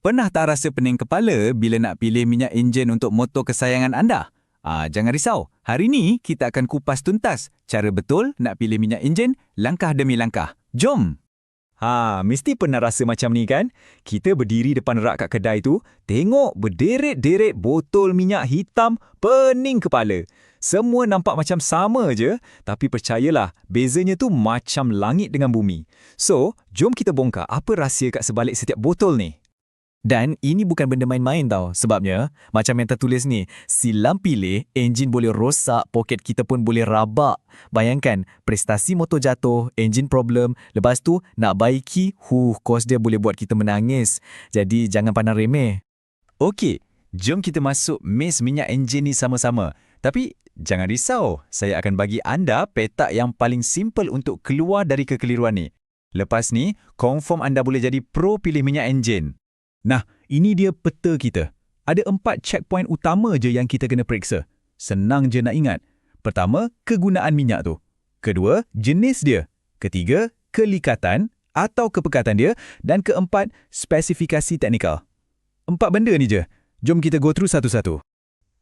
Pernah tak rasa pening kepala bila nak pilih minyak enjin untuk motor kesayangan anda? Jangan risau. Hari ini kita akan kupas tuntas cara betul nak pilih minyak enjin langkah demi langkah. Jom! Mesti pernah rasa macam ni kan? Kita berdiri depan rak kat kedai tu, tengok berderet-deret botol minyak hitam, pening kepala. Semua nampak macam sama je, tapi percayalah, bezanya tu macam langit dengan bumi. So, jom kita bongkar apa rahsia kat sebalik setiap botol ni. Dan ini bukan benda main-main tau. Sebabnya, macam yang tertulis ni, silam pilih, enjin boleh rosak, poket kita pun boleh rabak. Bayangkan, prestasi motor jatuh, enjin problem, lepas tu nak baiki, kos dia boleh buat kita menangis. Jadi, jangan pandang remeh. Okey, jom kita masuk mes minyak enjin ni sama-sama. Tapi, jangan risau, saya akan bagi anda petak yang paling simple untuk keluar dari kekeliruan ni. Lepas ni, confirm anda boleh jadi pro pilih minyak enjin. Nah, ini dia peta kita. Ada 4 checkpoint utama je yang kita kena periksa. Senang je nak ingat. Pertama, kegunaan minyak tu. Kedua, jenis dia. Ketiga, kelikatan atau kepekatan dia. Dan keempat, spesifikasi teknikal. 4 benda ni je. Jom kita go through satu-satu.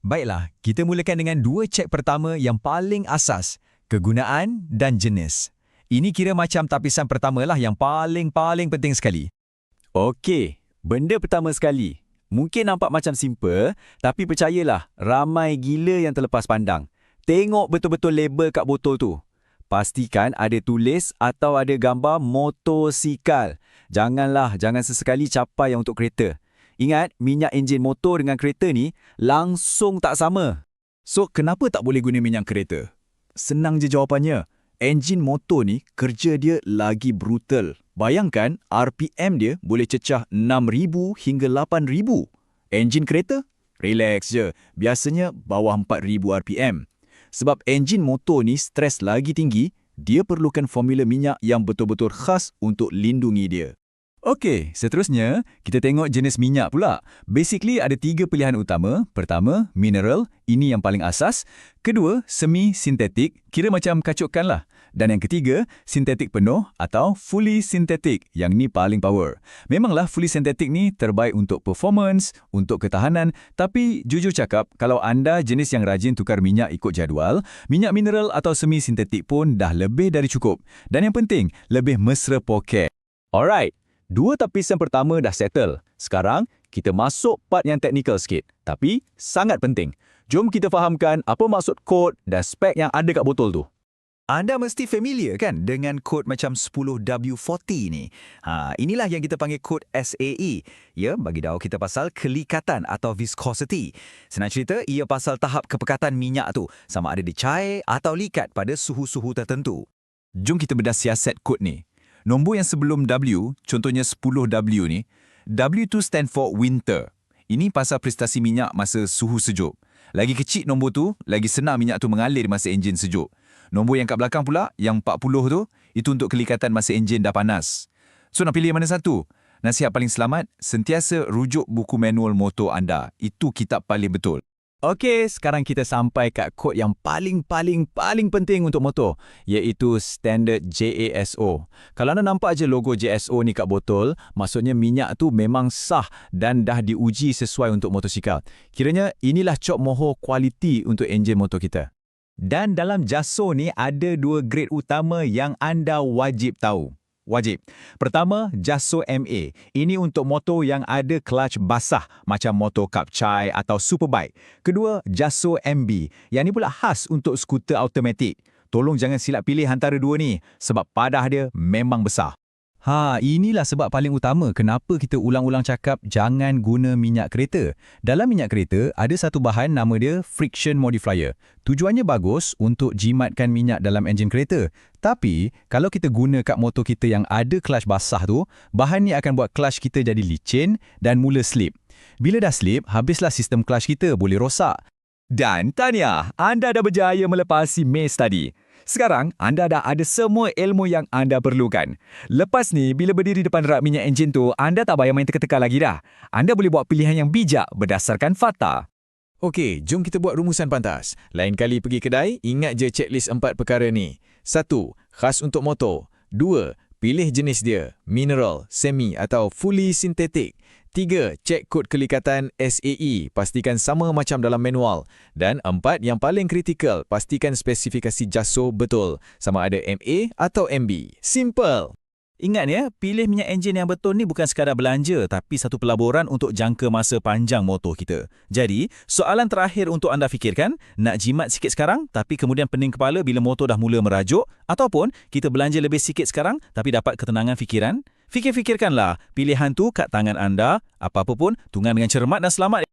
Baiklah, kita mulakan dengan 2 cek pertama yang paling asas. Kegunaan dan jenis. Ini kira macam tapisan pertama lah yang paling penting sekali. Okey. Benda pertama sekali, mungkin nampak macam simple, tapi percayalah, ramai gila yang terlepas pandang. Tengok betul-betul label kat botol tu. Pastikan ada tulis atau ada gambar motosikal. Jangan sesekali capai yang untuk kereta. Ingat, minyak enjin motor dengan kereta ni langsung tak sama. So, kenapa tak boleh guna minyak kereta? Senang je jawapannya. Enjin motor ni kerja dia lagi brutal. Bayangkan RPM dia boleh cecah 6,000 hingga 8,000. Enjin kereta? Relax je. Biasanya bawah 4,000 RPM. Sebab enjin motor ni stres lagi tinggi, dia perlukan formula minyak yang betul-betul khas untuk lindungi dia. Okey, seterusnya kita tengok jenis minyak pula. Basically ada 3 pilihan utama. Pertama, mineral, ini yang paling asas. Kedua, semi-sintetik, kira macam kacukkan lah. Dan yang ketiga, sintetik penuh atau fully sintetik, yang ni paling power. Memanglah fully sintetik ni terbaik untuk performance, untuk ketahanan, tapi jujur cakap, kalau anda jenis yang rajin tukar minyak ikut jadual, minyak mineral atau semi-sintetik pun dah lebih dari cukup. Dan yang penting, lebih mesra poket. Alright. 2 tapisan pertama dah settle. Sekarang, kita masuk part yang teknikal sikit. Tapi, sangat penting. Jom kita fahamkan apa maksud kod dan spek yang ada kat botol tu. Anda mesti familiar kan dengan kod macam 10W40 ni. Inilah yang kita panggil kod SAE. Ya, bagi tahu kita pasal kelikatan atau viscosity. Senang cerita, ia pasal tahap kepekatan minyak tu. Sama ada dicair atau likat pada suhu-suhu tertentu. Jom kita bedah siasat kod ni. Nombor yang sebelum W, contohnya 10W ni, W tu stand for winter. Ini pasal prestasi minyak masa suhu sejuk. Lagi kecil nombor tu, lagi senang minyak tu mengalir masa enjin sejuk. Nombor yang kat belakang pula, yang 40 tu, itu untuk kelikatan masa enjin dah panas. So nak pilih mana satu? Nasihat paling selamat, sentiasa rujuk buku manual motor anda. Itu kitab paling betul. Okey, sekarang kita sampai kat kod yang paling penting untuk motor, iaitu standard JASO. Kalau anda nampak je logo JASO ni kat botol, maksudnya minyak tu memang sah dan dah diuji sesuai untuk motosikal. Kiranya inilah cop mohor kualiti untuk enjin motor kita. Dan dalam JASO ni ada 2 grade utama yang anda wajib tahu. Wajib. Pertama, JASO MA. Ini untuk motor yang ada clutch basah macam motor Kapchai atau Superbike. Kedua, JASO MB. Yang ni pula khas untuk skuter automatik. Tolong jangan silap pilih antara 2 ni sebab padah dia memang besar. Inilah sebab paling utama kenapa kita ulang-ulang cakap jangan guna minyak kereta. Dalam minyak kereta, ada satu bahan nama dia friction modifier. Tujuannya bagus untuk jimatkan minyak dalam enjin kereta. Tapi, kalau kita guna kat motor kita yang ada clutch basah tu, bahan ni akan buat clutch kita jadi licin dan mula slip. Bila dah slip, habislah sistem clutch kita, boleh rosak. Dan tahniah, anda dah berjaya melepasi mes tadi. Sekarang, anda dah ada semua ilmu yang anda perlukan. Lepas ni, bila berdiri depan rak minyak enjin tu, anda tak payah main teka-teka lagi dah. Anda boleh buat pilihan yang bijak berdasarkan fakta. Okey, jom kita buat rumusan pantas. Lain kali pergi kedai, ingat je checklist 4 perkara ni. 1. Khas untuk motor. 2. Pilih jenis dia, mineral, semi atau fully sintetik. 3. Cek kod kelikatan SAE, pastikan sama macam dalam manual. Dan 4. Yang paling kritikal, pastikan spesifikasi jaso betul, sama ada MA atau MB. Simple! Ingat ya, pilih minyak enjin yang betul ni bukan sekadar belanja tapi satu pelaburan untuk jangka masa panjang motor kita. Jadi, soalan terakhir untuk anda fikirkan, nak jimat sikit sekarang tapi kemudian pening kepala bila motor dah mula merajuk, ataupun kita belanja lebih sikit sekarang tapi dapat ketenangan fikiran? Fikir-fikirkanlah, pilihan tu kat tangan anda. Apa-apa pun, tunggang dengan cermat dan selamat.